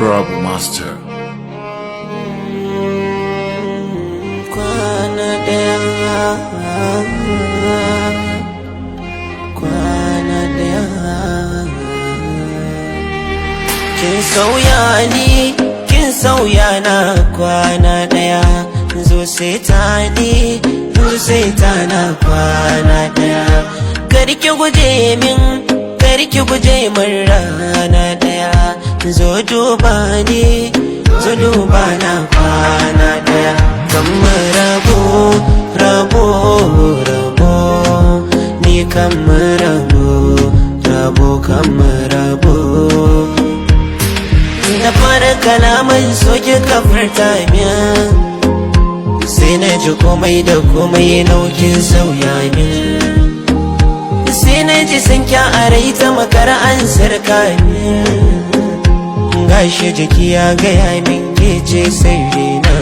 Rabu Master. Kwana daya, kwana daya. Kin sauya ni, kin sauya na kwana daya. Zo sai ta ni, zo sai ta na kwana daya. Karki guje min, karki guje min rana daya. Zo duba ni, zo duba na kwana daya. Kamar rabo, rabo, rabo. Ni kamar rabo, rabo kamar rabo. Na fara kalaman so kika furta min, sai na ji komai da komai naukin sauya min. Sai na ji sun kya a rai ta makar an sarka min. Gashi jiki ya gaya min ke ce sai rena.